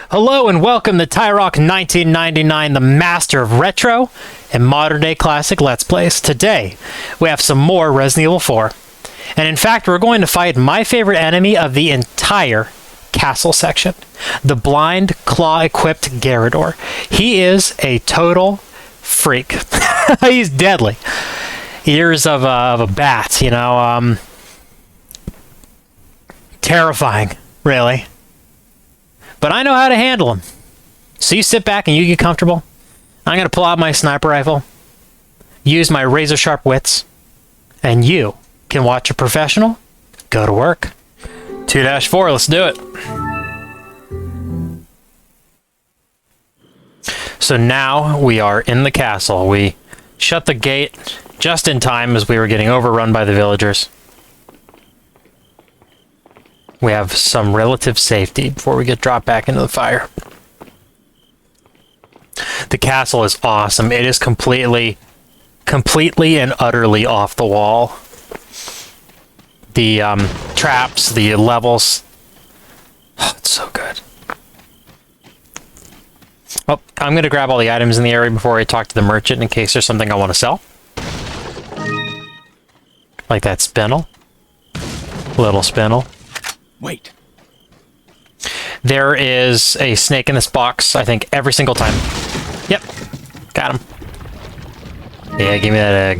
Hello and welcome to Tyrock 1999, the master of retro and modern day classic Let's Plays. Today, we have some more Resident Evil 4. And in fact, we're going to fight my favorite enemy of the entire castle section, the blind claw-equipped Garrador. He is a total freak. He's deadly. Ears of a bat, you know, terrifying, really. But I know how to handle him. So you sit back and you get comfortable. I'm going to pull out my sniper rifle, use my razor-sharp wits, and you can watch a professional go to work. 2-4, let's do it. So now we are in the castle. We shut the gate just in time as we were getting overrun by the villagers. We have some relative safety before we get dropped back into the fire. The castle is awesome. It is completely and utterly off the wall. The traps, the levels. Oh, it's so good. Oh, I'm going to grab all the items in the area before I talk to the merchant in case there's something I want to sell. Like that spindle. Little spindle. Wait. There is a snake in this box, I think, every single time. Yep. Got him. Yeah, give me that egg.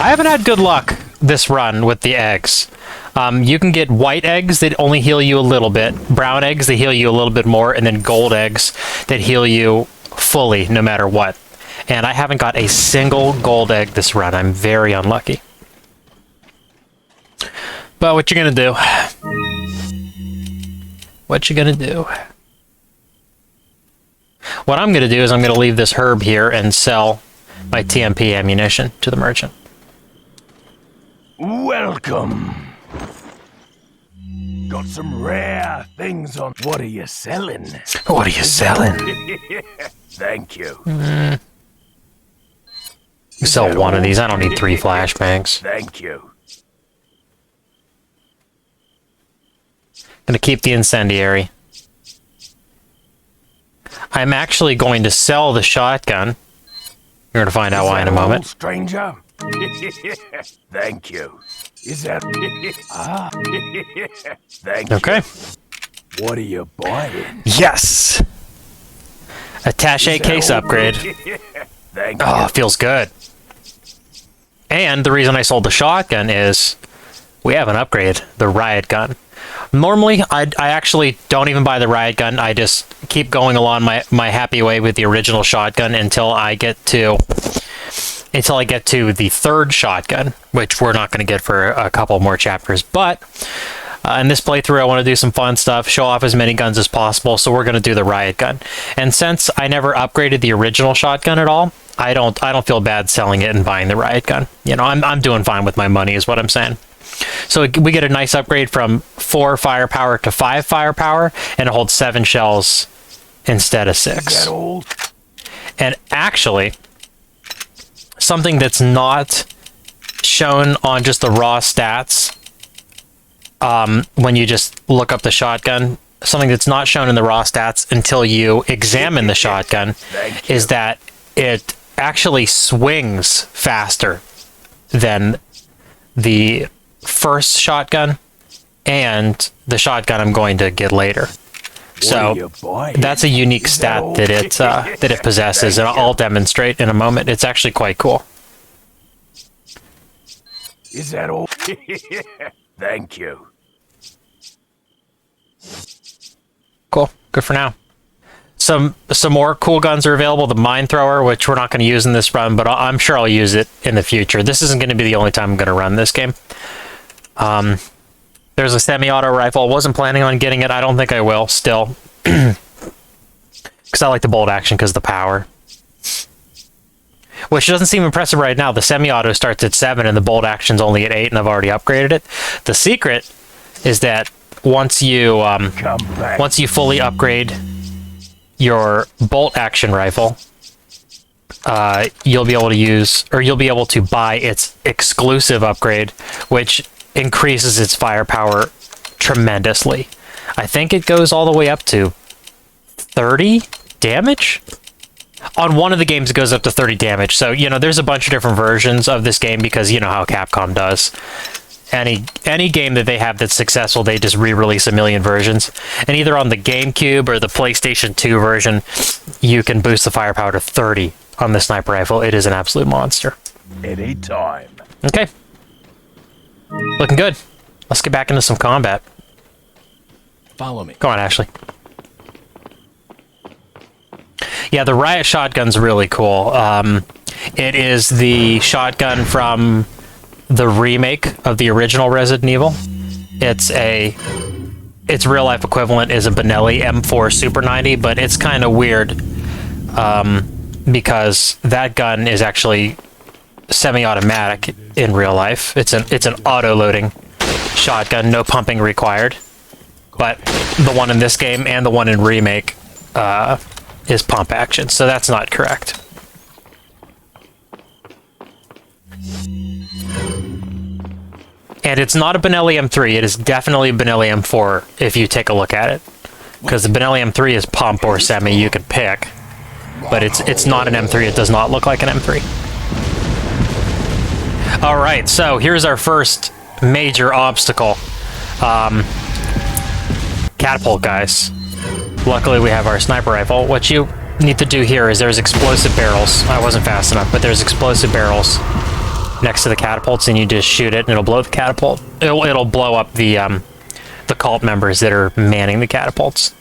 I haven't had good luck this run with the eggs. You can get white eggs that only heal you a little bit, brown eggs that heal you a little bit more, and then gold eggs that heal you fully, no matter what. And I haven't got a single gold egg this run. I'm very unlucky. But what you gonna do? What you gonna do? What I'm gonna do is I'm gonna leave this herb here and sell my TMP ammunition to the merchant. Welcome. Got some rare things on. What are you selling? What are you selling? Thank you. You sell one of these. I don't need 3 flashbangs. Thank you. Gonna keep the incendiary. I'm actually going to sell the shotgun. You're gonna find out why in a moment. Stranger. Thank you. Is that? Ah. Thank you. Okay. What are you buying? Yes. Attaché case upgrade. Thank you. Oh, feels good. And the reason I sold the shotgun is we have an upgrade, the riot gun. Normally, I actually don't even buy the riot gun. I just keep going along my happy way with the original shotgun until I get to the third shotgun, which we're not going to get for a couple more chapters. But in this playthrough, I want to do some fun stuff, show off as many guns as possible. So we're going to do the riot gun. And since I never upgraded the original shotgun at all, I don't feel bad selling it and buying the riot gun. You know, I'm doing fine with my money, is what I'm saying. So we get a nice upgrade from 4 firepower to 5 firepower, and it holds 7 shells instead of 6. Is that old? And actually, something that's not shown on just the raw stats, when you just look up the shotgun, something that's not shown in the raw stats until you examine the shotgun, is that it actually swings faster than the first shotgun and the shotgun I'm going to get later. So that's a unique stat that it possesses, and I'll demonstrate in a moment. It's actually quite cool. Is that all? Thank you. Cool. Good for now. Some more cool guns are available. The mine thrower, which we're not going to use in this run, but I'm sure I'll use it in the future. This isn't going to be the only time I'm going to run this game. There's a semi-auto rifle. I wasn't planning on getting it. I don't think I will still. Because I like the bolt action because of the power. Which doesn't seem impressive right now. The semi-auto starts at 7 and the bolt action's only at 8, and I've already upgraded it. The secret is that once you fully upgrade your bolt action rifle, you'll be able to buy its exclusive upgrade, which increases its firepower tremendously. I think it goes all the way up to 30 damage? On one of the games, it goes up to 30 damage. So, you know, there's a bunch of different versions of this game because you know how Capcom does. Any game that they have that's successful, they just re-release a million versions. And either on the GameCube or the PlayStation 2 version, you can boost the firepower to 30 on the sniper rifle. It is an absolute monster. Anytime. Okay. Looking good. Let's get back into some combat. Follow me. Go on, Ashley. Yeah, the Riot shotgun's really cool. It is the shotgun from the remake of the original Resident Evil. Its real life equivalent is a Benelli M4 Super 90, but it's kind of weird because that gun is actually semi-automatic in real life. It's an auto-loading shotgun, no pumping required. But the one in this game and the one in remake is pump action, so that's not correct. And it's not a Benelli M3, it is definitely a Benelli M4 if you take a look at it. Because the Benelli M3 is pump or semi, you can pick. But it's not an M3, it does not look like an M3. Alright, so here's our first major obstacle. Catapult guys. Luckily we have our sniper rifle. What you need to do here is there's explosive barrels. I wasn't fast enough, but there's explosive barrels next to the catapults, and you just shoot it and it'll blow the catapult. It'll blow up the cult members that are manning the catapults.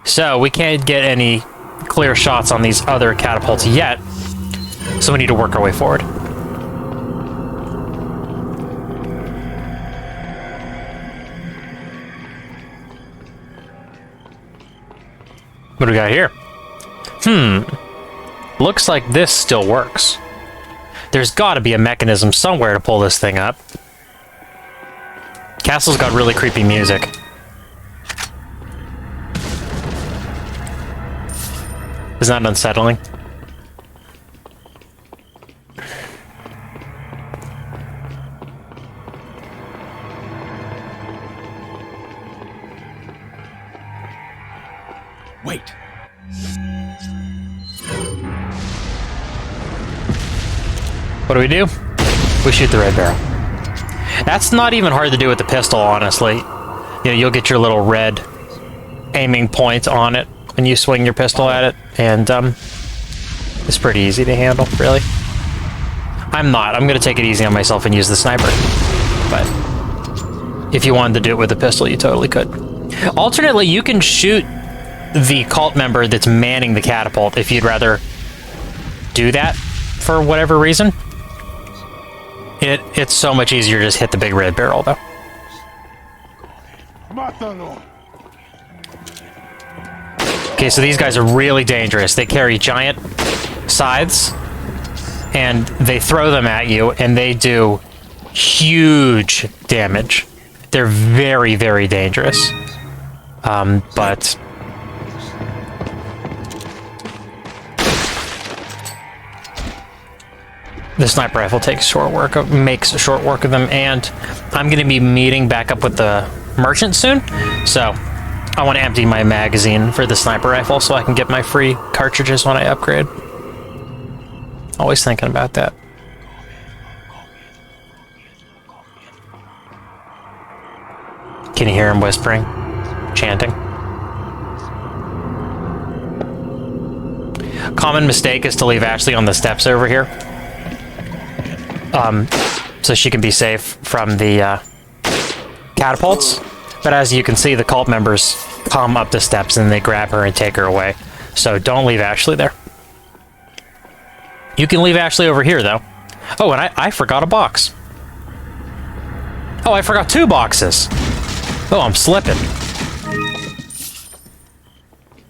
So we can't get any clear shots on these other catapults yet, so we need to work our way forward. What do we got here? Looks like this still works. There's got to be a mechanism somewhere to pull this thing up. Castle's got really creepy music. Isn't that unsettling? Wait. What do? We shoot the red barrel. That's not even hard to do with the pistol, honestly. You know, you'll get your little red aiming point on it when you swing your pistol at it, and it's pretty easy to handle, really. I'm going to take it easy on myself and use the sniper. But if you wanted to do it with a pistol, you totally could. Alternately, you can shoot the cult member that's manning the catapult if you'd rather do that for whatever reason. It's so much easier to just hit the big red barrel, though. Okay, so these guys are really dangerous. They carry giant scythes, and they throw them at you, and they do huge damage. They're very, very dangerous. But the sniper rifle makes short work of them, and I'm going to be meeting back up with the merchant soon, so I want to empty my magazine for the sniper rifle so I can get my free cartridges when I upgrade. Always thinking about that. Can you hear him whispering? Chanting? Common mistake is to leave Ashley on the steps over here. So she can be safe from the catapults. But as you can see, the cult members come up the steps and they grab her and take her away. So don't leave Ashley there. You can leave Ashley over here, though. Oh, and I forgot a box. Oh, I forgot 2 boxes. Oh, I'm slipping.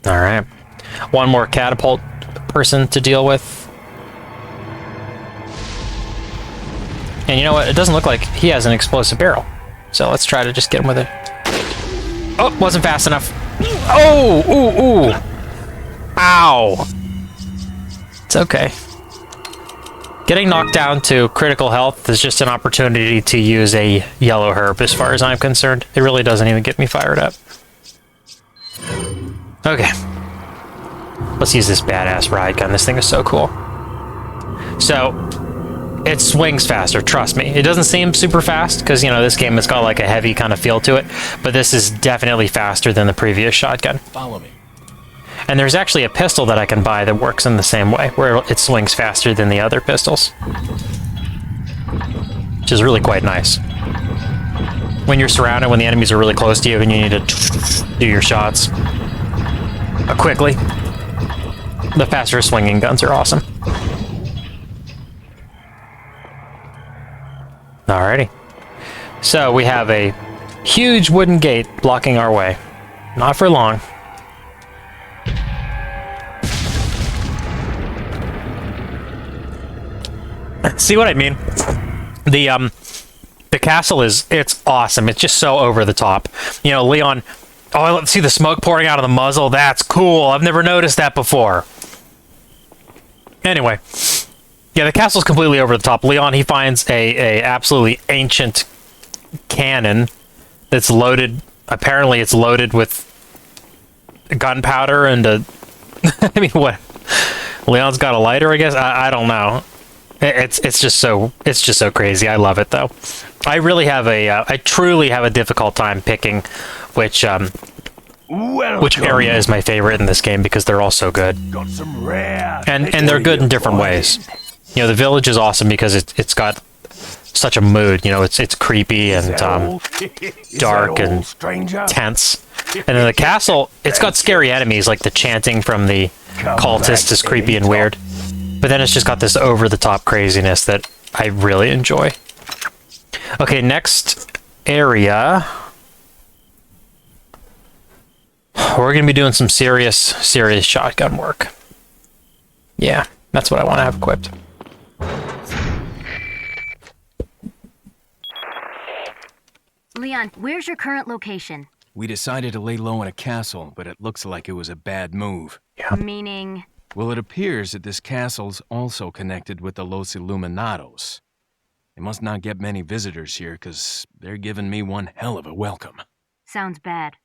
Alright. One more catapult person to deal with. And you know what? It doesn't look like he has an explosive barrel. So let's try to just get him with it. Oh, wasn't fast enough. Oh, ooh, ooh. Ow. It's okay. Getting knocked down to critical health is just an opportunity to use a yellow herb, as far as I'm concerned. It really doesn't even get me fired up. Okay. Let's use this badass riot gun. This thing is so cool. So, it swings faster, trust me. It doesn't seem super fast, because, you know, this game has got like a heavy kind of feel to it, but this is definitely faster than the previous shotgun. Follow me. And there's actually a pistol that I can buy that works in the same way, where it swings faster than the other pistols. Which is really quite nice. When you're surrounded, when the enemies are really close to you and you need to do your shots quickly, the faster swinging guns are awesome. Alrighty. So we have a huge wooden gate blocking our way. Not for long. See what I mean? The castle it's awesome. It's just so over the top. You know, Leon, oh, let's see the smoke pouring out of the muzzle. That's cool. I've never noticed that before. Anyway, yeah, the castle's completely over the top. Leon, he finds a absolutely ancient cannon that's loaded. Apparently, it's loaded with gunpowder and I mean, what? Leon's got a lighter, I guess. I don't know. It's just so crazy. I love it though. I truly have a difficult time picking which area is my favorite in this game because they're all so good. Got some rare. And they're good in different ways. You know, the village is awesome because it's got such a mood. You know, it's creepy and dark and tense. And then the castle, it's got scary enemies, like the chanting from the cultists is creepy and weird. But then it's just got this over-the-top craziness that I really enjoy. Okay, next area. We're going to be doing some serious shotgun work. Yeah, that's what I want to have equipped. Leon, where's your current location? We decided to lay low in a castle, but it looks like it was a bad move. Yeah. Meaning? Well, it appears that this castle's also connected with the Los Illuminados. They must not get many visitors here, because they're giving me one hell of a welcome. Sounds bad.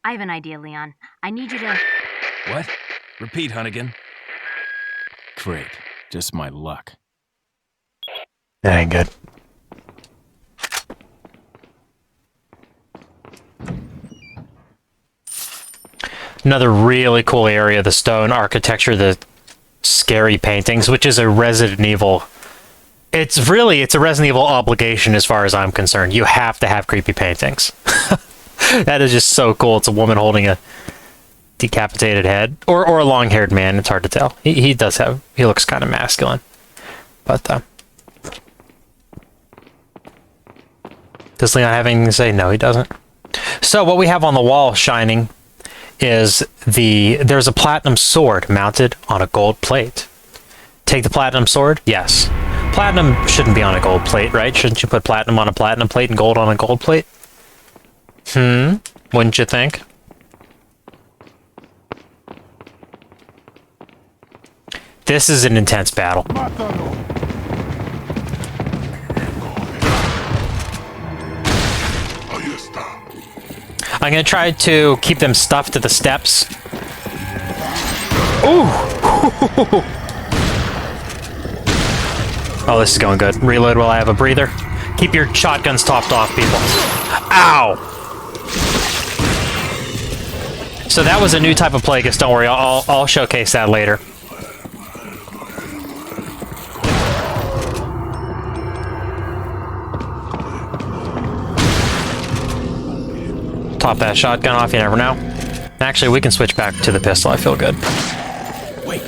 I have an idea, Leon. I need you to... What? Repeat, Hunnigan. Great. Just my luck. That ain't good. Another really cool area, the stone architecture, the scary paintings, which is a Resident Evil. It's a Resident Evil obligation as far as I'm concerned. You have to have creepy paintings. That is just so cool. It's a woman holding a decapitated head. Or a long-haired man, it's hard to tell. He looks kind of masculine. But, does Leon have anything to say? No, he doesn't. So what we have on the wall shining is there's a platinum sword mounted on a gold plate. Take the platinum sword? Yes. Platinum shouldn't be on a gold plate, right? Shouldn't you put platinum on a platinum plate and gold on a gold plate? Wouldn't you think? This is an intense battle. I'm gonna try to keep them stuffed to the steps. Ooh! Oh, this is going good. Reload while I have a breather. Keep your shotguns topped off, people. Ow! So that was a new type of Plagueis. Don't worry, I'll showcase that later. Top that shotgun off, you never know. Actually, we can switch back to the pistol. I feel good. Wait.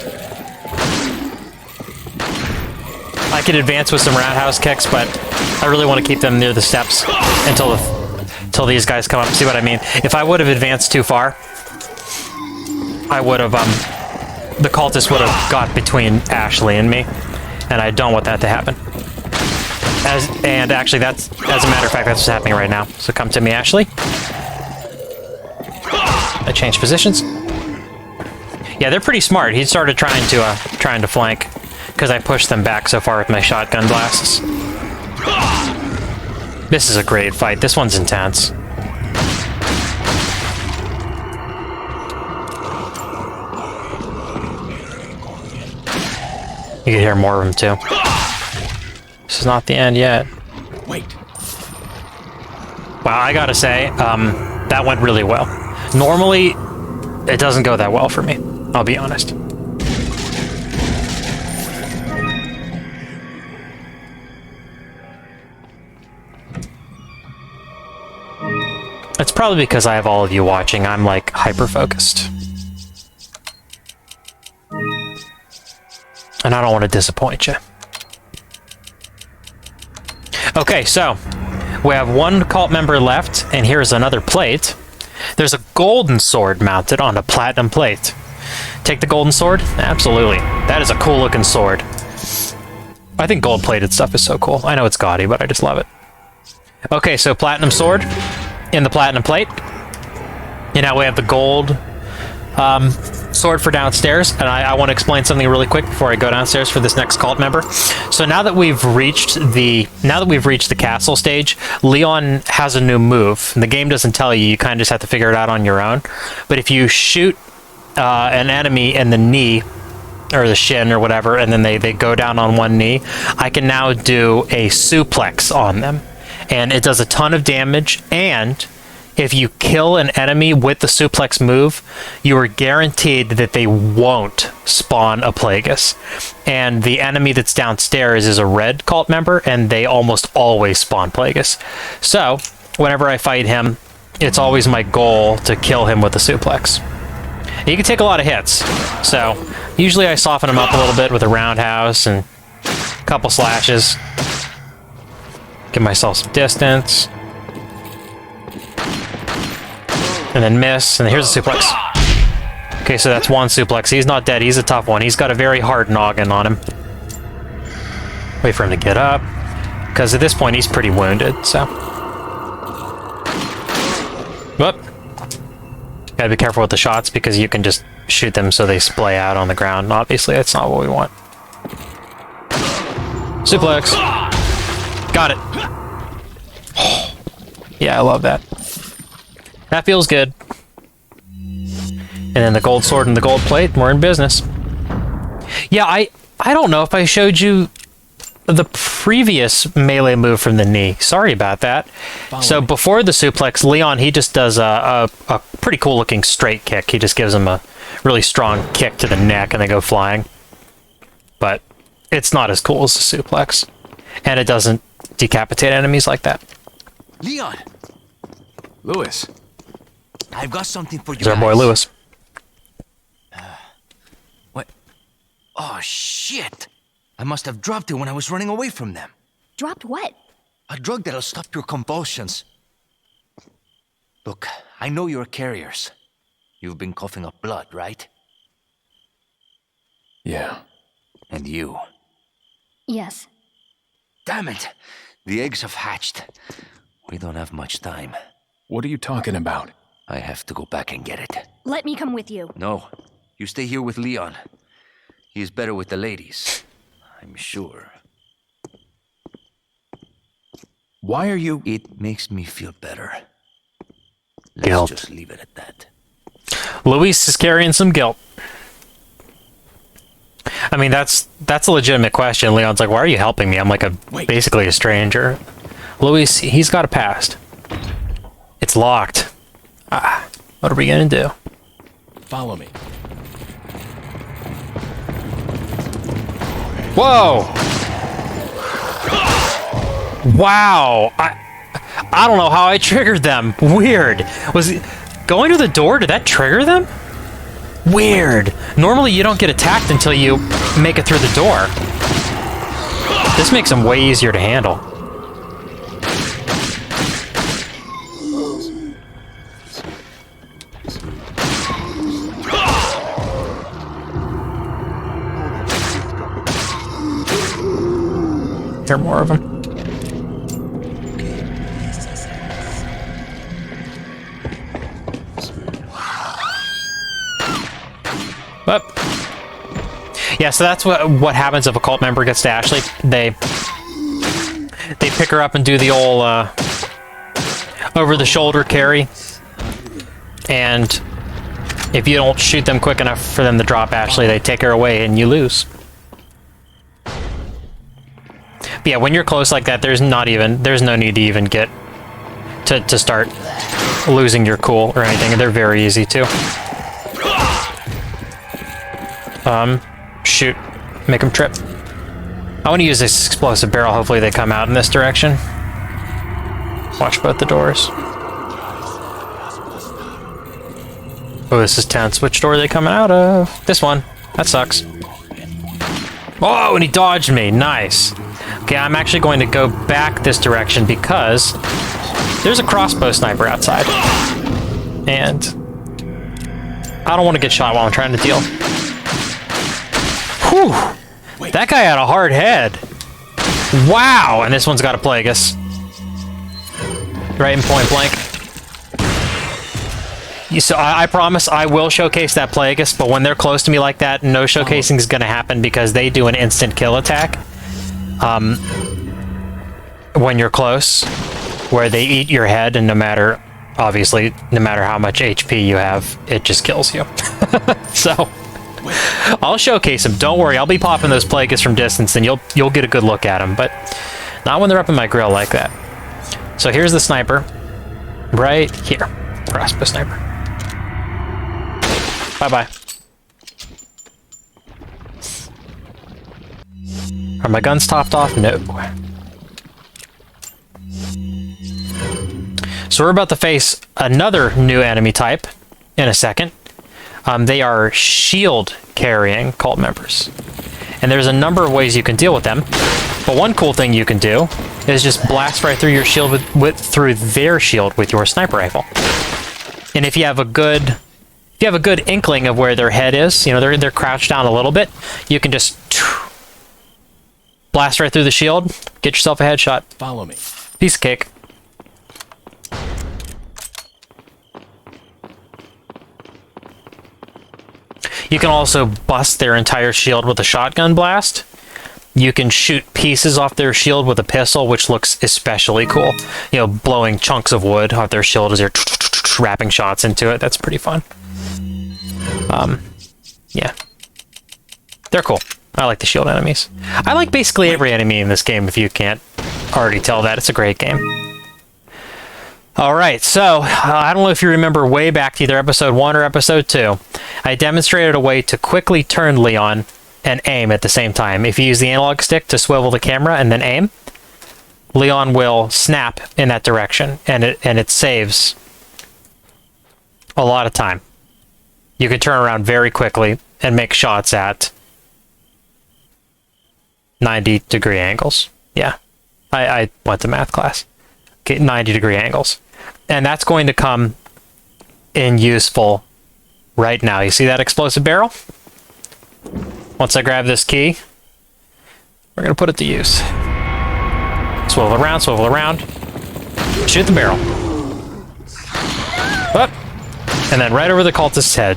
I could advance with some roundhouse kicks, but I really want to keep them near the steps until these guys come up. See what I mean? If I would have advanced too far, I would have, the cultist would have got between Ashley and me, and I don't want that to happen. And actually, as a matter of fact, that's what's happening right now. So come to me, Ashley. I changed positions. Yeah, they're pretty smart. He started trying to flank because I pushed them back so far with my shotgun blasts. This is a great fight. This one's intense. You can hear more of them too. This is not the end yet. Wait. Wow, I gotta say, that went really well. Normally, it doesn't go that well for me. I'll be honest. It's probably because I have all of you watching. I'm like hyper-focused. And I don't want to disappoint you. Okay, so we have one cult member left, and here's another plate. There's a golden sword mounted on a platinum plate. Take the golden sword? Absolutely. That is a cool looking sword. I think gold-plated stuff is so cool. I know it's gaudy, but I just love it. Okay, so platinum sword in the platinum plate. And now we have the gold sword for downstairs, and I want to explain something really quick before I go downstairs for this next cult member. So now that we've reached the castle stage, Leon has a new move. And the game doesn't tell you; you kind of just have to figure it out on your own. But if you shoot an enemy in the knee or the shin or whatever, and then they go down on one knee, I can now do a suplex on them, and it does a ton of damage. And if you kill an enemy with the suplex move, you are guaranteed that they won't spawn a Plagueis. And the enemy that's downstairs is a red cult member, and they almost always spawn Plagueis. So, whenever I fight him, it's always my goal to kill him with a suplex. And you can take a lot of hits. So, usually I soften him up a little bit with a roundhouse and a couple slashes. Give myself some distance. And then miss, and here's a suplex. Okay, so that's one suplex. He's not dead, he's a tough one. He's got a very hard noggin on him. Wait for him to get up, because at this point he's pretty wounded, so. Whoop. Gotta be careful with the shots, because you can just shoot them so they splay out on the ground. And obviously, that's not what we want. Suplex. Got it. Yeah, I love that. That feels good. And then the gold sword and the gold plate, we're in business. Yeah, I don't know if I showed you the previous melee move from the knee. Sorry about that. So before the suplex, Leon, he just does a pretty cool looking straight kick. He just gives him a really strong kick to the neck and they go flying. But it's not as cool as the suplex. And it doesn't decapitate enemies like that. Leon! Lewis. I've got something for you. There's our boy Lewis. What? Oh, shit! I must have dropped it when I was running away from them. Dropped what? A drug that'll stop your convulsions. Look, I know you're carriers. You've been coughing up blood, right? Yeah. And you? Yes. Damn it! The eggs have hatched. We don't have much time. What are you talking about? I have to go back and get it. Let me come with you. No, you stay here with Leon. He's better with the ladies, I'm sure. Why are you... It makes me feel better. Guilt. Let's just leave it at that. Luis is carrying some guilt. I mean, that's a legitimate question. Leon's like, why are you helping me? I'm like basically a stranger. Luis, he's got a past. It's locked. What are we gonna do? Follow me. Whoa! Wow! I don't know how I triggered them. Weird. Was it going to the door? Did that trigger them? Weird. Normally you don't get attacked until you make it through the door. This makes them way easier to handle. There are more of them. Up. Yeah, so that's what happens if a cult member gets to Ashley. They pick her up and do the old over-the-shoulder carry, and if you don't shoot them quick enough for them to drop Ashley, they take her away and you lose. But yeah, when you're close like that, there's no need to even get to start losing your cool or anything. They're very easy too. Shoot. Make them trip. I want to use this explosive barrel. Hopefully they come out in this direction. Watch both the doors. Oh, this is tense. Which door are they coming out of? This one. That sucks. Oh, and he dodged me. Nice. Okay, I'm actually going to go back this direction because there's a crossbow sniper outside. And I don't want to get shot while I'm trying to deal. Whew! That guy had a hard head. Wow! And this one's got a Plagueis. Right in point blank. So I promise I will showcase that Plagueis, but when they're close to me like that, no showcasing is going to happen because they do an instant kill attack. When you're close, where they eat your head, and no matter how much HP you have, it just kills you. So I'll showcase them. Don't worry, I'll be popping those Plagueis from distance, and you'll get a good look at them, but not when they're up in my grill like that. So here's the sniper, right here, crossbow sniper. Bye-bye. Are my guns topped off? No. So we're about to face another new enemy type in a second. They are shield-carrying cult members. And there's a number of ways you can deal with them. But one cool thing you can do is just blast right through your shield through their shield with your sniper rifle. And if you have a good inkling of where their head is, you know, they're crouched down a little bit, you can just blast right through the shield, get yourself a headshot. Follow me. Piece of cake. You can also bust their entire shield with a shotgun blast. You can shoot pieces off their shield with a pistol, which looks especially cool. You know, blowing chunks of wood off their shield as you're wrapping shots into it. That's pretty fun. Yeah. They're cool. I like the shield enemies. I like basically every enemy in this game, if you can't already tell that. It's a great game. Alright, so, I don't know if you remember way back to either episode 1 or episode 2, I demonstrated a way to quickly turn Leon and aim at the same time. If you use the analog stick to swivel the camera and then aim, Leon will snap in that direction, and it saves a lot of time. You can turn around very quickly and make shots at 90-degree angles. Yeah, I went to math class. Okay, 90-degree angles. And that's going to come in useful right now. You see that explosive barrel? Once I grab this key, we're going to put it to use. Swivel around, shoot the barrel. Up, and then right over the cultist's head.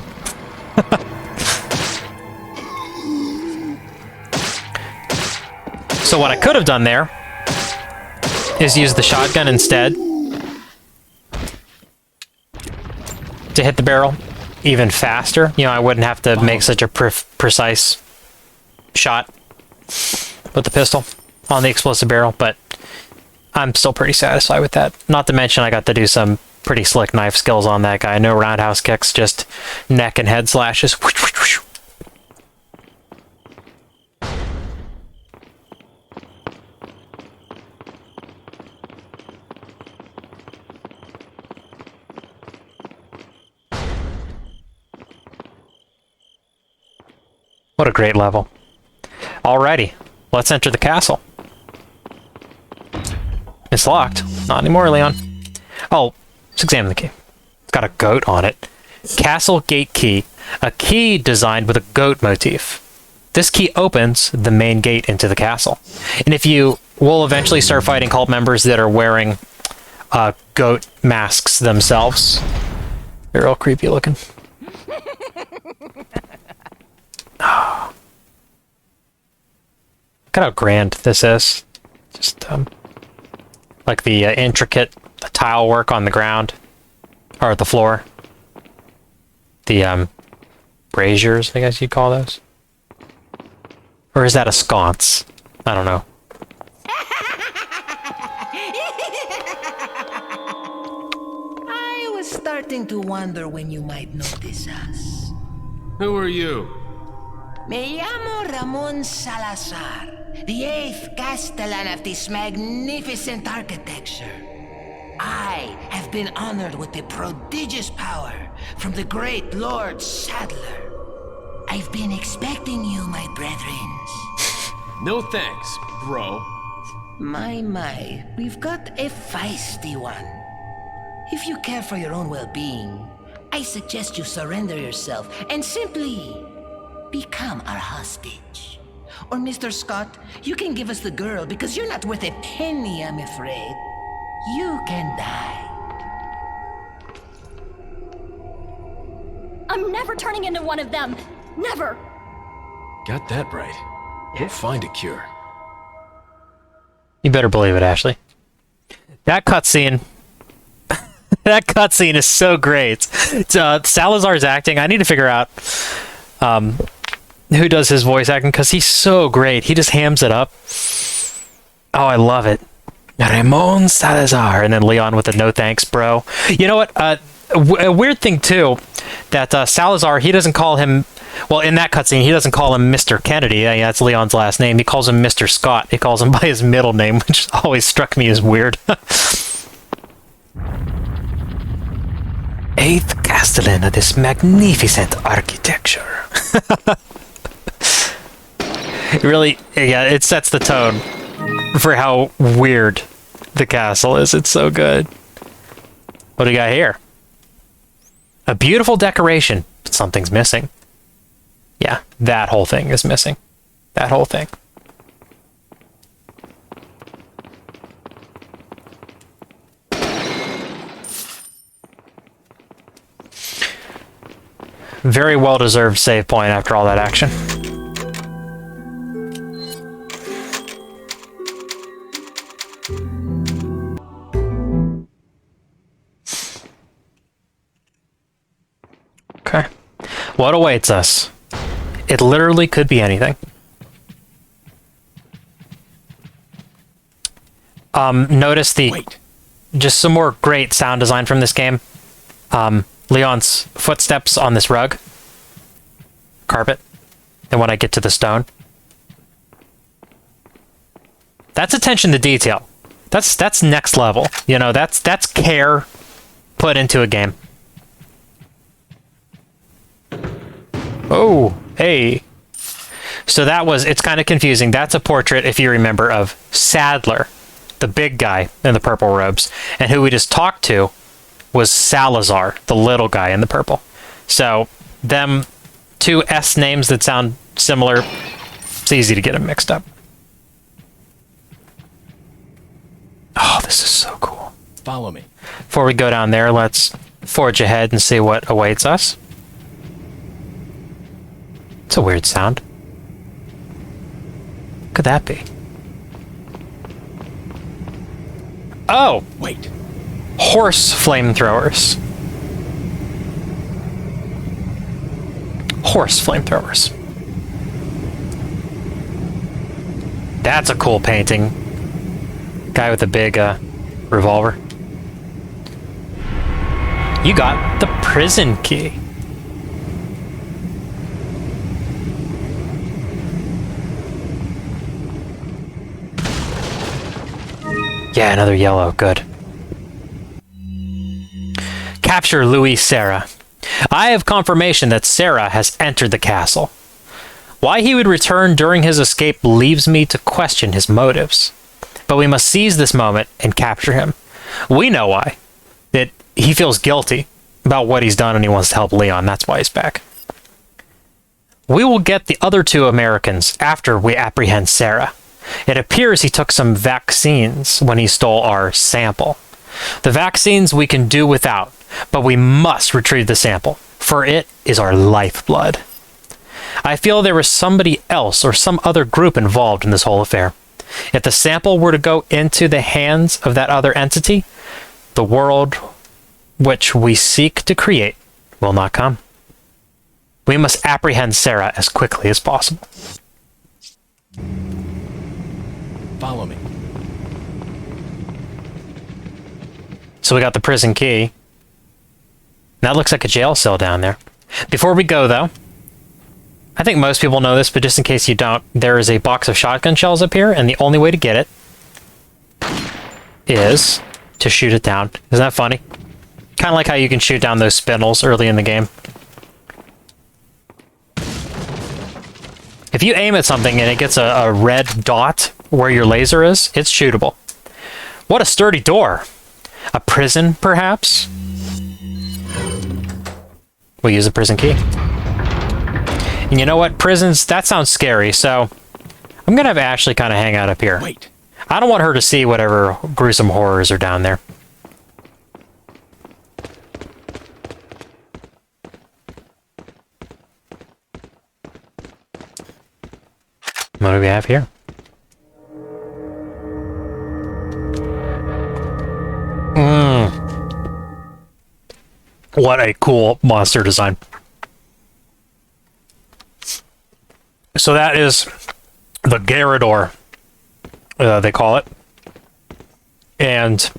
So what I could have done there is use the shotgun instead to hit the barrel even faster. You know, I wouldn't have to make such a precise shot with the pistol on the explosive barrel, but I'm still pretty satisfied with that. Not to mention I got to do some pretty slick knife skills on that guy. No roundhouse kicks, just neck and head slashes. What a great level. Alrighty, let's enter the castle. It's locked. Not anymore, Leon. Oh, let's examine the key. It's got a goat on it. Castle gate key. A key designed with a goat motif. This key opens the main gate into the castle. And if you will eventually start fighting cult members that are wearing goat masks themselves. They're real creepy looking. Oh. Look at how grand this is. Just like the intricate tile work on the ground, or at the floor. The braziers, I guess you'd call those. Or is that a sconce? I don't know. starting to wonder when you might notice us. Who are you? Me llamo Ramon Salazar, the 8th Castellan of this magnificent architecture. I have been honored with the prodigious power from the great Lord Sadler. I've been expecting you, my brethren. No thanks, bro. My, we've got a feisty one. If you care for your own well-being, I suggest you surrender yourself and simply become our hostage. Or Mr. Scott, you can give us the girl because you're not worth a penny, I'm afraid. You can die. I'm never turning into one of them. Never. Got that right. We'll find a cure. You better believe it, Ashley. That cutscene... that cutscene is so great. Salazar's acting, I need to figure out who does his voice acting, because he's so great. He just hams it up. Oh, I love it. Ramon Salazar. And then Leon with the no thanks, bro. You know what? A weird thing, too, that Salazar, he doesn't call him... Well, in that cutscene, he doesn't call him Mr. Kennedy. Yeah, that's Leon's last name. He calls him Mr. Scott. He calls him by his middle name, which always struck me as weird. 8th Castellan of this magnificent architecture. Really, yeah, it sets the tone for how weird the castle is. It's so good. What do we got here? A beautiful decoration, but something's missing. Yeah, that whole thing is missing. That whole thing. Very well-deserved save point after all that action. Okay. What awaits us? It literally could be anything. Notice just some more great sound design from this game. Leon's footsteps on this rug. Carpet. And when I get to the stone. That's attention to detail. That's next level. You know, that's care put into a game. Oh, hey. So it's kind of confusing. That's a portrait, if you remember, of Sadler, the big guy in the purple robes. And who we just talked to was Salazar, the little guy in the purple. So, them two S names that sound similar, it's easy to get them mixed up. Oh, this is so cool. Follow me. Before we go down there, let's forge ahead and see what awaits us. It's a weird sound. What could that be? Oh! Wait. Horse flamethrowers. Horse flamethrowers. That's a cool painting. Guy with a big revolver. You got the prison key. Yeah, another yellow. Good. Capture Louis Serra. I have confirmation that Serra has entered the castle. Why he would return during his escape leaves me to question his motives. But we must seize this moment and capture him. We know why. That he feels guilty about what he's done and he wants to help Leon. That's why he's back. We will get the other two Americans after we apprehend Serra. It appears he took some vaccines when he stole our sample. The vaccines we can do without, but we must retrieve the sample, for it is our lifeblood. I feel there was somebody else or some other group involved in this whole affair. If the sample were to go into the hands of that other entity, the world which we seek to create will not come. We must apprehend Serra as quickly as possible. Follow me. So we got the prison key. That looks like a jail cell down there. Before we go, though, I think most people know this, but just in case you don't, there is a box of shotgun shells up here, and the only way to get it is to shoot it down. Isn't that funny? Kind of like how you can shoot down those spindles early in the game. If you aim at something and it gets a red dot where your laser is, it's shootable. What a sturdy door. A prison, perhaps? We'll use a prison key. And you know what? Prisons, that sounds scary, so I'm gonna have Ashley kind of hang out up here. Wait. I don't want her to see whatever gruesome horrors are down there. What do we have here? What a cool monster design. So that is the Garrador, they call it. And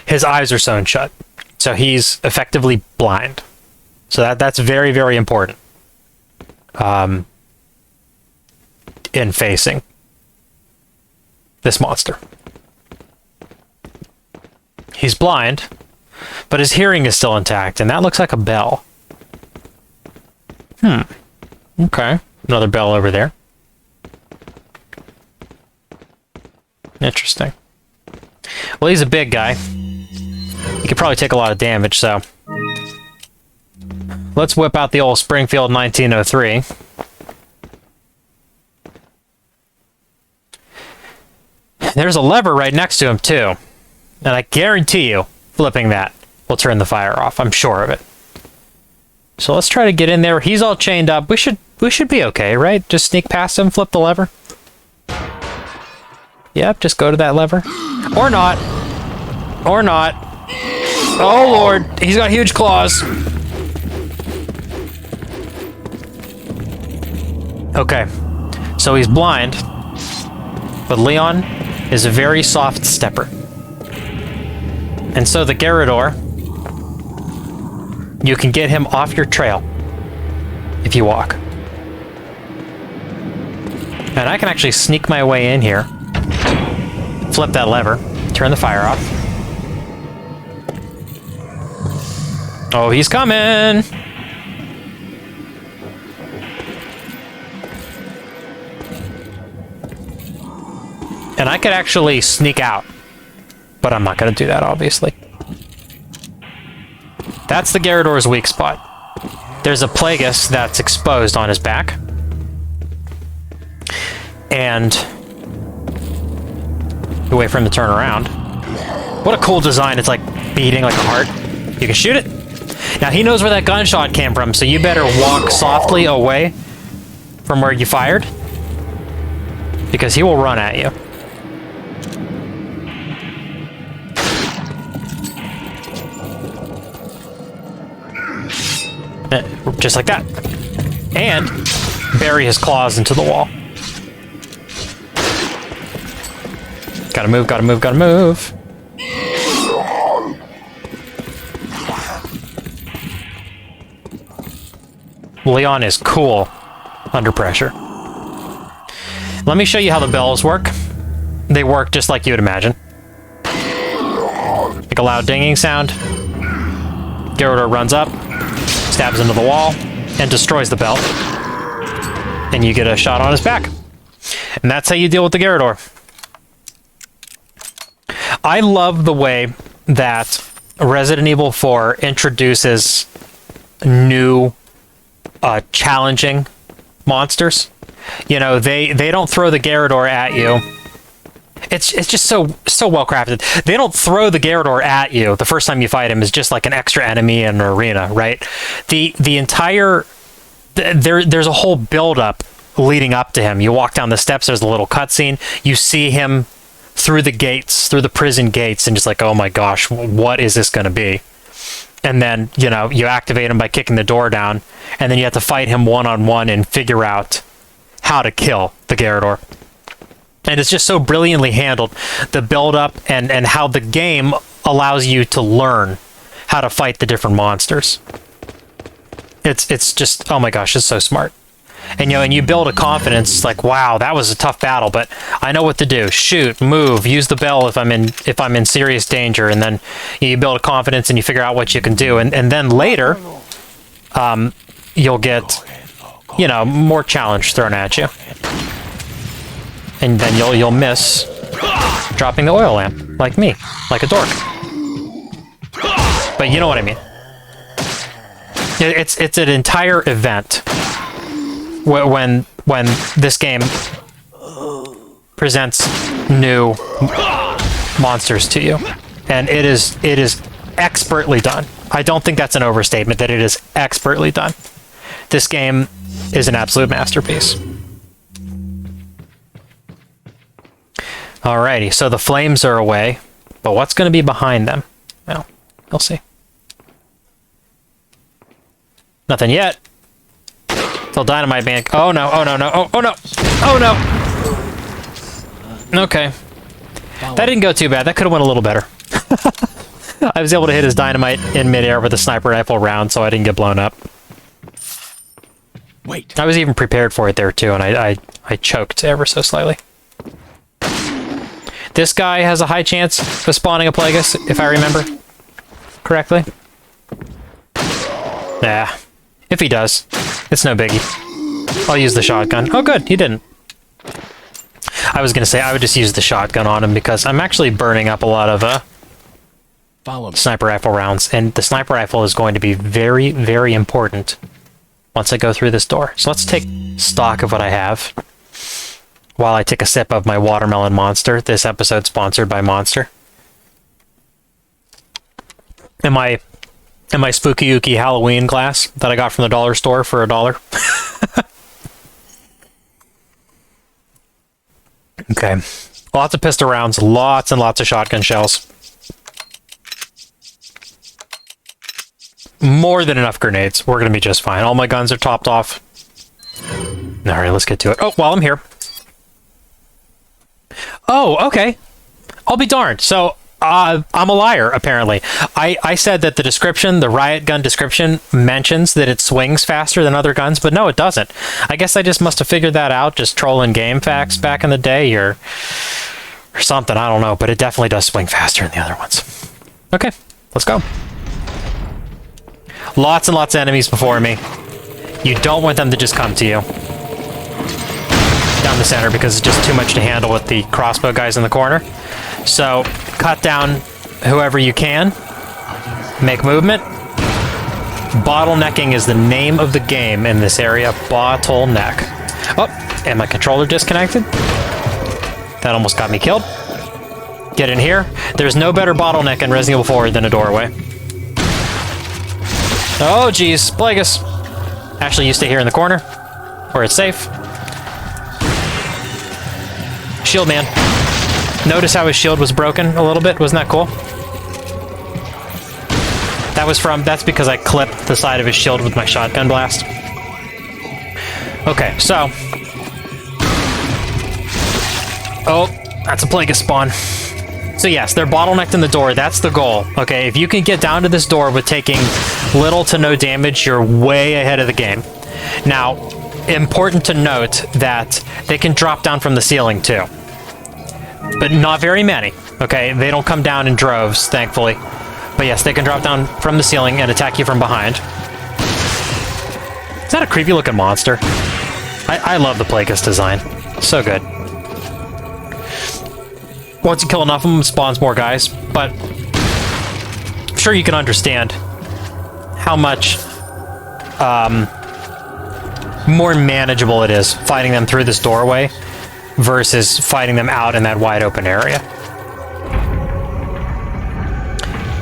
his eyes are sewn shut. So he's effectively blind. So that's very, very important. In facing this monster. He's blind, but his hearing is still intact, and that looks like a bell. Okay. Another bell over there. Interesting. Well, he's a big guy. He could probably take a lot of damage, so let's whip out the old Springfield 1903. There's a lever right next to him, too. And I guarantee you, flipping that will turn the fire off. I'm sure of it. So let's try to get in there. He's all chained up. We should be okay, right? Just sneak past him, flip the lever. Yep, just go to that lever. Or not. Or not. Oh, Lord. He's got huge claws. Okay. So he's blind. But Leon is a very soft stepper. And so the Garrador, you can get him off your trail if you walk. And I can actually sneak my way in here, flip that lever, turn the fire off. Oh, he's coming! And I could actually sneak out, but I'm not going to do that, obviously. That's the Garrador's weak spot. There's a Plagueis that's exposed on his back. And wait for him to turn around. What a cool design. It's like beating like a heart. You can shoot it. Now, he knows where that gunshot came from, so you better walk softly away from where you fired, because he will run at you. Just like that. And bury his claws into the wall. Gotta move, gotta move, gotta move. Leon is cool under pressure. Let me show you how the bells work. They work just like you would imagine. Make a loud dinging sound. Garrador runs up, stabs into the wall, and destroys the bell. And you get a shot on his back. And that's how you deal with the Garrador. I love the way that Resident Evil 4 introduces new, challenging monsters. You know, they don't throw the Garrador at you. It's just so well crafted. They don't throw the Garrador at you the first time you fight him is just like an extra enemy in an arena, right? The entire there's a whole build up leading up to him. You walk down the steps, there's a little cutscene, you see him through the gates, through the prison gates, and just like, oh my gosh, what is this gonna be? And then, you know, you activate him by kicking the door down, and then you have to fight him one-on-one and figure out how to kill the Garrador. And it's just so brilliantly handled, the build-up and how the game allows you to learn how to fight the different monsters. It's just, oh my gosh, it's so smart. And and you build a confidence like, wow, that was a tough battle, but I know what to do. Shoot, move, use the bell if I'm in serious danger, and then you build a confidence and you figure out what you can do, and then later, you'll get, more challenge thrown at you, and then you'll miss dropping the oil lamp, like me, like a dork. But you know what I mean. It's an entire event when this game presents new monsters to you, and it is expertly done. I don't think that's an overstatement that it is expertly done. This game is an absolute masterpiece. Alrighty, so the flames are away, but what's going to be behind them? Well, we'll see. Nothing yet. Till dynamite man. Oh no! Oh no! No! Oh no! Oh no! Okay, that didn't go too bad. That could have went a little better. I was able to hit his dynamite in midair with a sniper rifle round, so I didn't get blown up. Wait. I was even prepared for it there too, and I choked ever so slightly. This guy has a high chance of spawning a Plagueis, if I remember correctly. Nah. If he does, it's no biggie. I'll use the shotgun. Oh good, he didn't. I was gonna say I would just use the shotgun on him because I'm actually burning up a lot of sniper rifle rounds, and the sniper rifle is going to be very, very important once I go through this door. So let's take stock of what I have while I take a sip of my watermelon monster. This episode sponsored by Monster. And my Spooky Ooky Halloween glass that I got from the dollar store for $1. Okay. Lots of pistol rounds, lots and lots of shotgun shells. More than enough grenades. We're going to be just fine. All my guns are topped off. Alright, let's get to it. Oh, while I'm here. Oh, okay. I'll be darned. So, I'm a liar, apparently. I said that the description, the riot gun description, mentions that it swings faster than other guns, but no, it doesn't. I guess I just must have figured that out, just trolling game facts back in the day, or something, I don't know, but it definitely does swing faster than the other ones. Okay, let's go. Lots and lots of enemies before me. You don't want them to just come to you. Down the center, because it's just too much to handle with the crossbow guys in the corner. So, cut down whoever you can. Make movement. Bottlenecking is the name of the game in this area. Bottleneck. Oh, and my controller disconnected. That almost got me killed. Get in here. There's no better bottleneck in Resident Evil 4 than a doorway. Oh, geez. Plagueis. Ashley, you stay here in the corner, where it's safe. Shield man. Notice how his shield was broken a little bit? Wasn't that cool? That's because I clipped the side of his shield with my shotgun blast. Okay, so. Oh, that's a Plagueis spawn. So yes, they're bottlenecked in the door. That's the goal. Okay, if you can get down to this door with taking little to no damage, you're way ahead of the game. Now, important to note that they can drop down from the ceiling too. But not very many, okay? They don't come down in droves, thankfully. But yes, they can drop down from the ceiling and attack you from behind. Is that a creepy looking monster? I love the Plagueis design. So good. Once you kill enough of them, it spawns more guys. But I'm sure you can understand how much more manageable it is fighting them through this doorway versus fighting them out in that wide open area.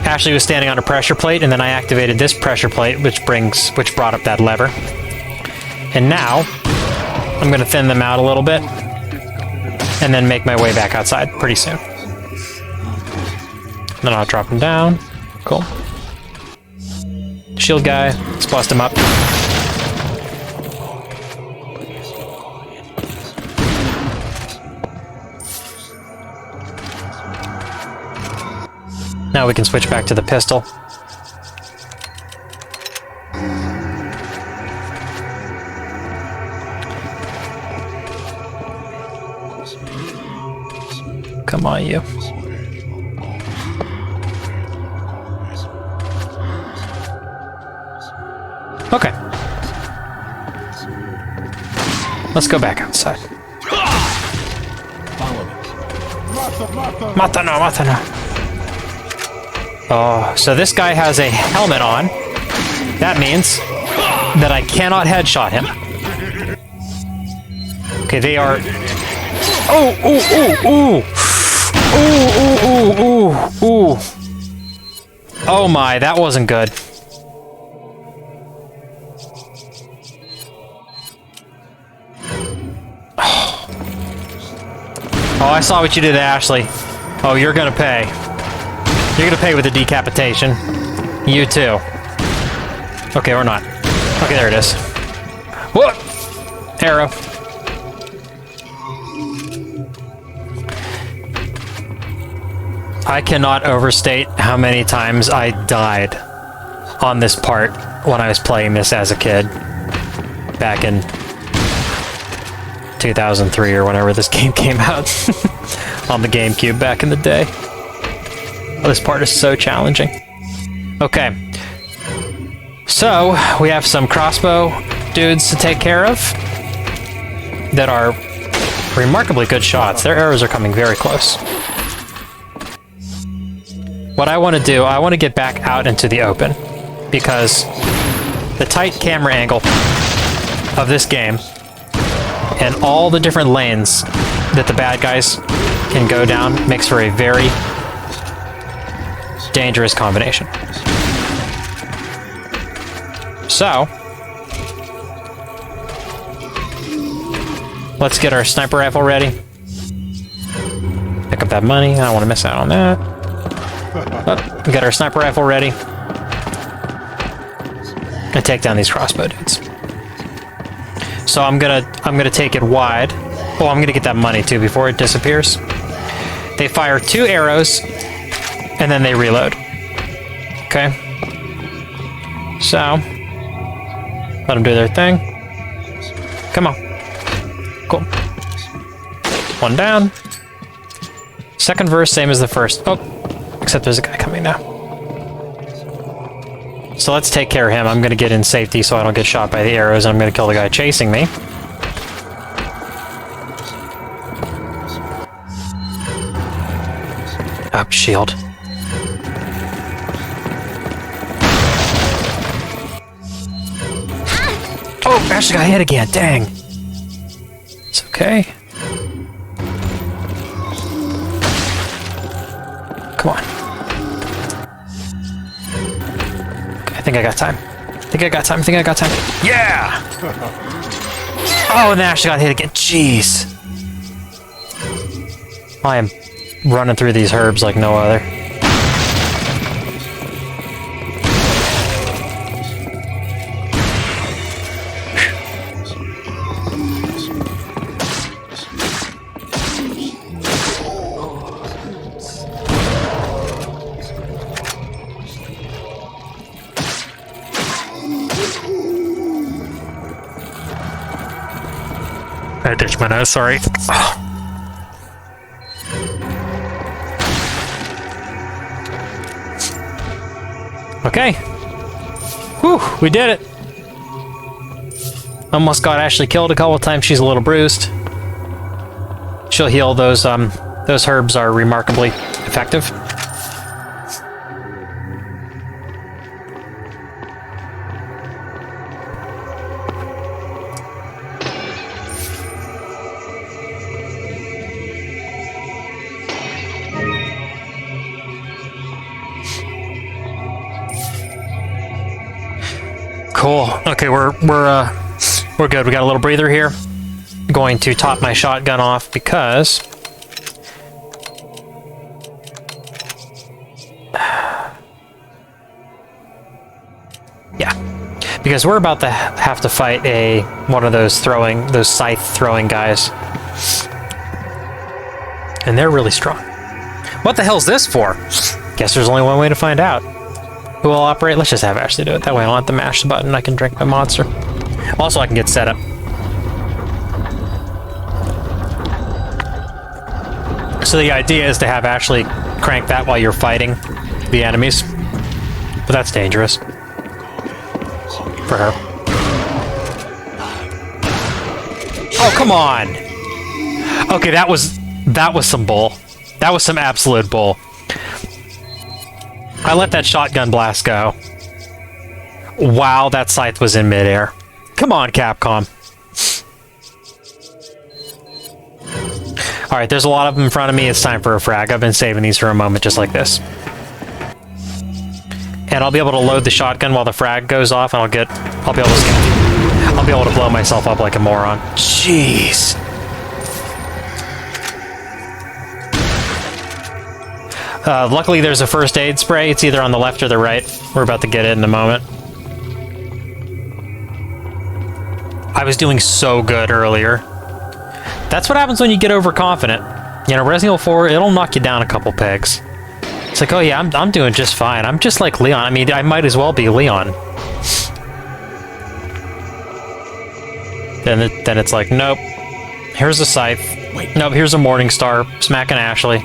Ashley was standing on a pressure plate, and then I activated this pressure plate, which brought up that lever. And now, I'm going to thin them out a little bit, and then make my way back outside pretty soon. Then I'll drop them down. Cool. Shield guy, let's bust him up. Now we can switch back to the pistol. Come on, you. Okay. Let's go back outside. Matano, matano. Oh, so this guy has a helmet on. That means that I cannot headshot him. Okay, they are... Oh, ooh, ooh, ooh. Ooh, ooh, ooh, ooh. Oh my, that wasn't good. Oh, I saw what you did, Ashley. Oh, you're gonna pay. You're gonna pay with the decapitation. You too. Okay, or not. Okay, there it is. What? Arrow. I cannot overstate how many times I died on this part when I was playing this as a kid. Back in 2003 or whenever this game came out. On the GameCube back in the day. Oh, this part is so challenging. Okay. So, we have some crossbow dudes to take care of that are remarkably good shots. Their arrows are coming very close. What I want to do, I want to get back out into the open because the tight camera angle of this game and all the different lanes that the bad guys can go down makes for a very dangerous combination. So, let's get our sniper rifle ready. Pick up that money. I don't want to miss out on that. Oh, we got our sniper rifle ready. And take down these crossbow dudes. So I'm gonna take it wide. Oh, I'm gonna get that money too before it disappears. They fire 2 arrows and then they reload. Okay. So let them do their thing. Come on. Cool. 1 down. Second verse, same as the first. Oh, except there's a guy coming now. So let's take care of him. I'm going to get in safety so I don't get shot by the arrows, and I'm going to kill the guy chasing me. Up, shield. Oh, Ashley got hit again. Dang. It's okay. Come on. Okay, I think I got time. I think I got time. Yeah! Oh, and then Ashley got hit again. Jeez. I am running through these herbs like no other. I ditched my nose, sorry. Okay. Whew, we did it. Almost got Ashley killed a couple of times. She's a little bruised. She'll heal. Those herbs are remarkably effective. Cool. Okay, we're good. We got a little breather here. Going to top my shotgun off because because we're about to have to fight one of those scythe throwing guys, and they're really strong. What the hell's this for? Guess there's only one way to find out. Who will operate? Let's just have Ashley do it. That way I don't have to mash the button. I can drink my monster. Also, I can get set up. So the idea is to have Ashley crank that while you're fighting the enemies. But that's dangerous. For her. Oh, come on! Okay, that was some bull. That was some absolute bull. I let that shotgun blast go. Wow, that scythe was in midair. Come on, Capcom. Alright, there's a lot of them in front of me. It's time for a frag. I've been saving these for a moment just like this. And I'll be able to load the shotgun while the frag goes off, and I'll be able to blow myself up like a moron. Jeez. Luckily there's a first aid spray. It's either on the left or the right. We're about to get it in a moment. I was doing so good earlier. That's what happens when you get overconfident. You know, Resident Evil 4, it'll knock you down a couple pegs. It's like, oh yeah, I'm doing just fine. I'm just like Leon. I mean, I might as well be Leon. Then it's like, nope. Here's a scythe. Wait. Nope, here's a Morning Star smacking Ashley.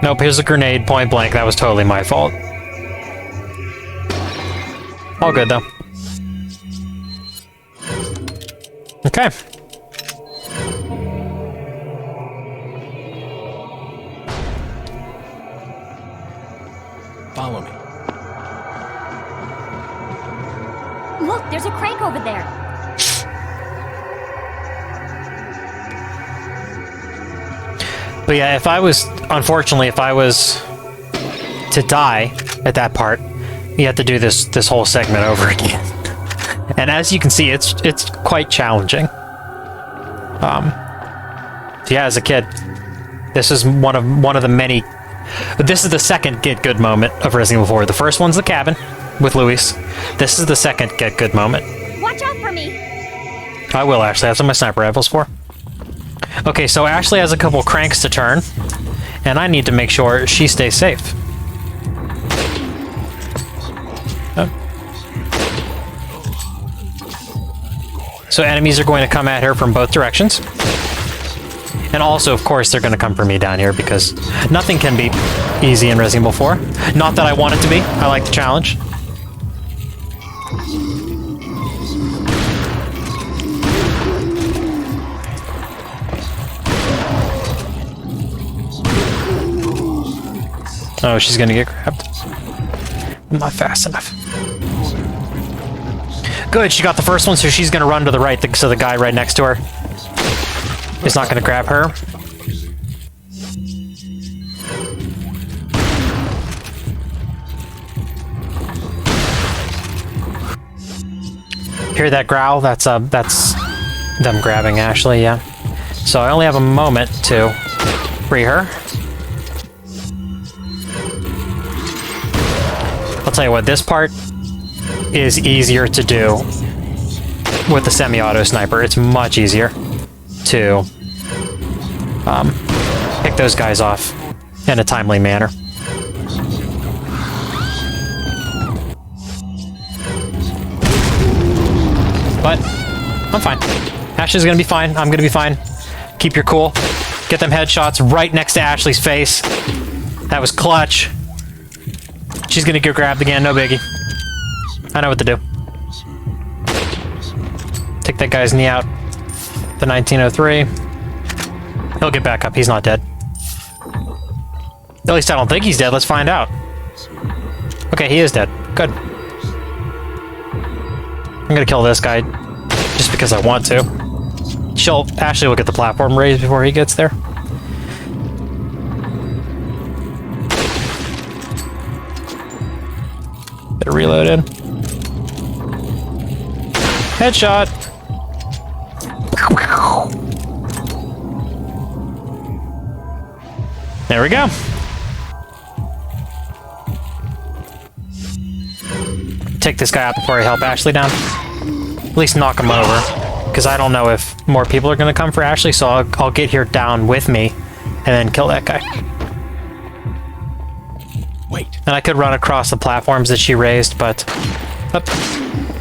Nope, here's a grenade, point blank. That was totally my fault. All good, though. Okay. Follow me. Look, there's a crank over there. But yeah, unfortunately, if I was to die at that part, you have to do this whole segment over again. And as you can see, it's quite challenging. So yeah, as a kid, this is one of the many. This is the second get good moment of Resident Evil 4. The first one's the cabin with Luis. This is the second get good moment. Watch out for me. I will, Ashley. That's what my sniper rifle's for. Okay, so Ashley has a couple cranks to turn, and I need to make sure she stays safe. Oh. So enemies are going to come at her from both directions. And also, of course, they're going to come for me down here because nothing can be easy in Resident Evil 4. Not that I want it to be. I like the challenge. Oh, she's going to get grabbed. I'm not fast enough. Good, she got the first one, so she's going to run to the right, so the guy right next to her is not going to grab her. Hear that growl? That's them grabbing Ashley, yeah. So I only have a moment to free her. I'll tell you what, this part is easier to do with the semi-auto sniper. It's much easier to pick those guys off in a timely manner. But I'm fine. Ashley's gonna be fine. I'm gonna be fine. Keep your cool. Get them headshots right next to Ashley's face. That was clutch. She's gonna get grabbed again, no biggie. I know what to do. Take that guy's knee out. The 1903. He'll get back up. He's not dead. At least I don't think he's dead. Let's find out. Okay, he is dead. Good. I'm gonna kill this guy just because I want to. Ashley will get the platform raised before he gets there. Better reload in. Headshot. There we go. Take this guy out before I help Ashley down. At least knock him over. Because I don't know if more people are going to come for Ashley, so I'll get here down with me and then kill that guy. Wait. And I could run across the platforms that she raised, but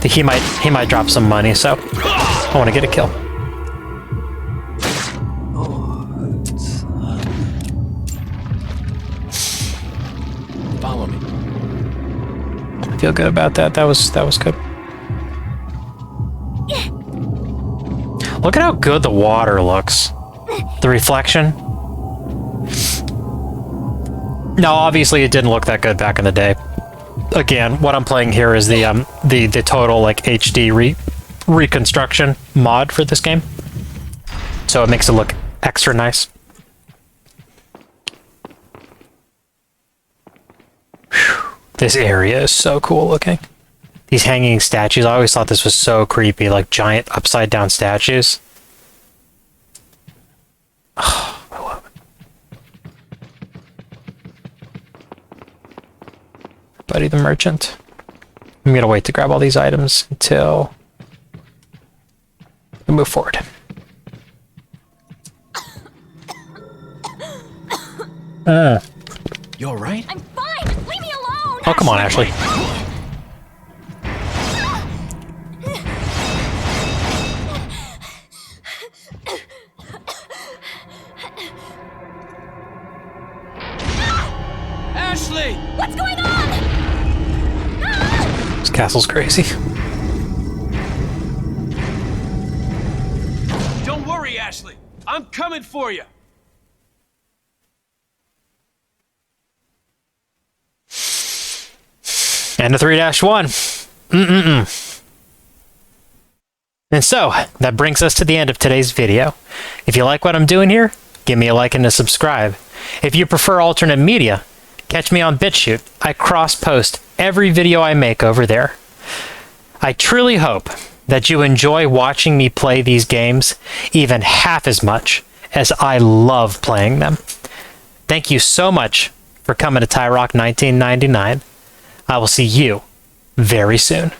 he might drop some money, so I want to get a kill. feel good about that. That was good. Look at how good the water looks. The reflection. Now, obviously, it didn't look that good back in the day. Again, what I'm playing here is the total like HD reconstruction mod for this game, so it makes it look extra nice. Whew. This area is so cool looking. These hanging statues, I always thought this was so creepy, like giant upside down statues. Oh, I love it. Buddy the merchant. I'm gonna wait to grab all these items until we move forward. You all right? I'm fine. Just leave me alone. Oh, come on, Ashley. Ashley! What's going on? This castle's crazy. Don't worry, Ashley. I'm coming for you. And a 3-1. And so, that brings us to the end of today's video. If you like what I'm doing here, give me a like and a subscribe. If you prefer alternate media, catch me on BitChute. I cross-post every video I make over there. I truly hope that you enjoy watching me play these games even half as much as I love playing them. Thank you so much for coming to Tyrock 1999. I will see you very soon.